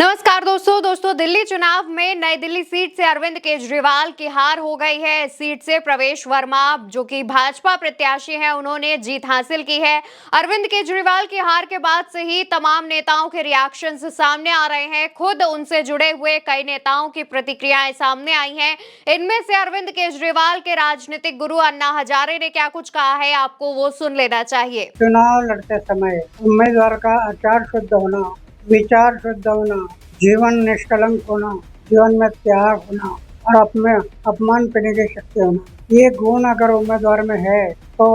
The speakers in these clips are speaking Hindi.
नमस्कार दोस्तों दिल्ली चुनाव में नई दिल्ली सीट से अरविंद केजरीवाल की हार हो गई है। इस सीट से प्रवेश वर्मा जो कि भाजपा प्रत्याशी हैं, उन्होंने जीत हासिल की है। अरविंद केजरीवाल की हार के बाद से ही तमाम नेताओं के रिएक्शंस सामने आ रहे हैं। खुद उनसे जुड़े हुए कई नेताओं की प्रतिक्रियाएं सामने आई हैं। इनमें से अरविंद केजरीवाल के राजनीतिक गुरु अन्ना हजारे ने क्या कुछ कहा है, आपको वो सुन लेना चाहिए। चुनाव लड़ते समय उम्मीदवार का आचार शुद्ध होना, विचार शुद्ध होना, जीवन निष्कलंक होना, जीवन में त्याग होना और अपने अपमान करने की शक्ति होना, ये गुण अगर उम्मीदवार में है तो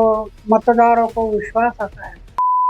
मतदारों को विश्वास आता है।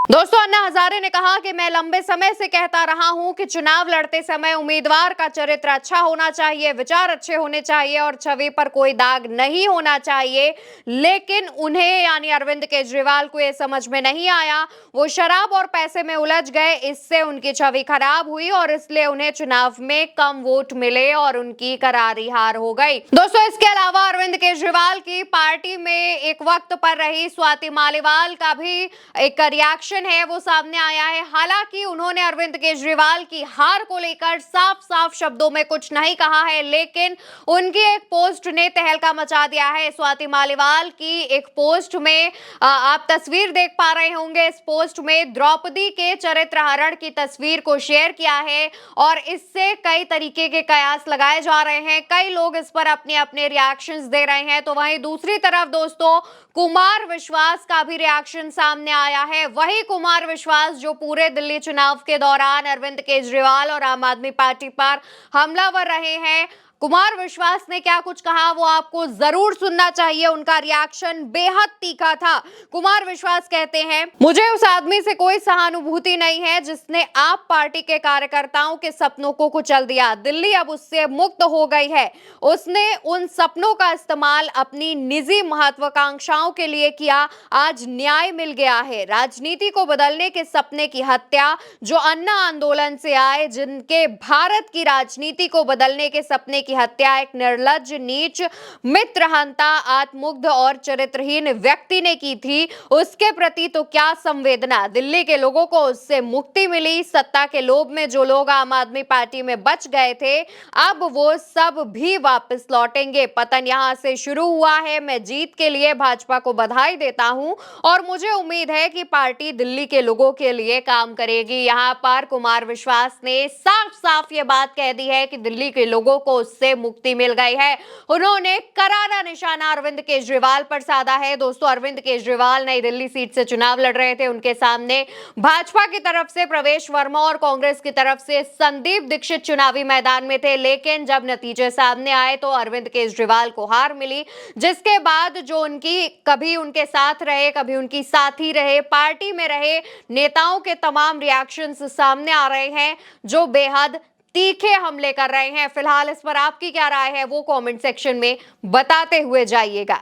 दोस्तों, अन्ना हजारे ने कहा कि मैं लंबे समय से कहता रहा हूं कि चुनाव लड़ते समय उम्मीदवार का चरित्र अच्छा होना चाहिए, विचार अच्छे होने चाहिए और छवि पर कोई दाग नहीं होना चाहिए। लेकिन उन्हें यानी अरविंद केजरीवाल को यह समझ में नहीं आया। वो शराब और पैसे में उलझ गए, इससे उनकी छवि खराब हुई और इसलिए उन्हें चुनाव में कम वोट मिले और उनकी करारी हार हो गई। दोस्तों, इसके अलावा अरविंद केजरीवाल की पार्टी में एक वक्त पर रही स्वाति मालीवाल का भी एक रिएक्शन है वो सामने आया है। हालांकि उन्होंने अरविंद केजरीवाल की हार को लेकर साफ साफ शब्दों में कुछ नहीं कहा है, लेकिन उनकी एक पोस्ट ने तहलका मचा दिया है। स्वाति मालीवाल की एक पोस्ट में आप तस्वीर देख पा रहे होंगे। इस पोस्ट में द्रौपदी के चरित्र हरण की तस्वीर को शेयर किया है और इससे कई तरीके के कयास लगाए जा रहे हैं। कई लोग इस पर अपने अपने रिएक्शंस दे रहे हैं। तो वहीं दूसरी तरफ दोस्तों, कुमार विश्वास का भी रिएक्शन सामने आया है। वही कुमार विश्वास जो पूरे दिल्ली चुनाव के दौरान अरविंद केजरीवाल और आम आदमी पार्टी पर हमलावर रहे हैं। कुमार विश्वास ने क्या कुछ कहा वो आपको जरूर सुनना चाहिए। उनका रिएक्शन बेहद तीखा था। कुमार विश्वास कहते हैं, मुझे उस आदमी से कोई सहानुभूति नहीं है जिसने आप पार्टी के कार्यकर्ताओं के सपनों को कुचल दिया। दिल्ली अब उससे मुक्त हो गई है। उसने उन सपनों का इस्तेमाल अपनी निजी महत्वाकांक्षाओं के लिए किया। आज न्याय मिल गया है। राजनीति को बदलने के सपने की हत्या जो अन्ना आंदोलन से आए, जिनके भारत की राजनीति को बदलने के सपने की हत्या एक निर्लज्ज, नीच, मित्रहंता, आत्ममुग्ध और चरित्रहीन व्यक्ति ने की थी, उसके प्रति तो क्या संवेदना। दिल्ली के लोगों को उससे मुक्ति मिली। सत्ता के लोभ में जो लोग आम आदमी पार्टी में बच गए थे, अब वो सब भी वापस लौटेंगे। पतन यहां से शुरू हुआ है। मैं जीत के लिए भाजपा को बधाई देता हूं और मुझे उम्मीद है कि पार्टी दिल्ली के लोगों के लिए काम करेगी। यहां पर कुमार विश्वास ने साफ साफ ये बात कह दी है कि दिल्ली के लोगों को से मुक्ति मिल गई है। उन्होंने करारा निशाना अरविंद केजरीवाल पर साधा है। दोस्तों, अरविंद केजरीवाल नई दिल्ली सीट से चुनाव लड़ रहे थे। उनके सामने भाजपा की तरफ से प्रवेश वर्मा और कांग्रेस की तरफ से संदीप दीक्षित चुनावी मैदान में थे। लेकिन जब नतीजे सामने आए तो अरविंद केजरीवाल को हार मिली, जिसके बाद जो उनकी कभी उनके साथ रहे, कभी उनकी साथी रहे, पार्टी में रहे नेताओं के तमाम रिएक्शंस सामने आ रहे हैं जो बेहद तीखे हमले कर रहे हैं। फिलहाल इस पर आपकी क्या राय है वो कमेंट सेक्शन में बताते हुए जाइएगा।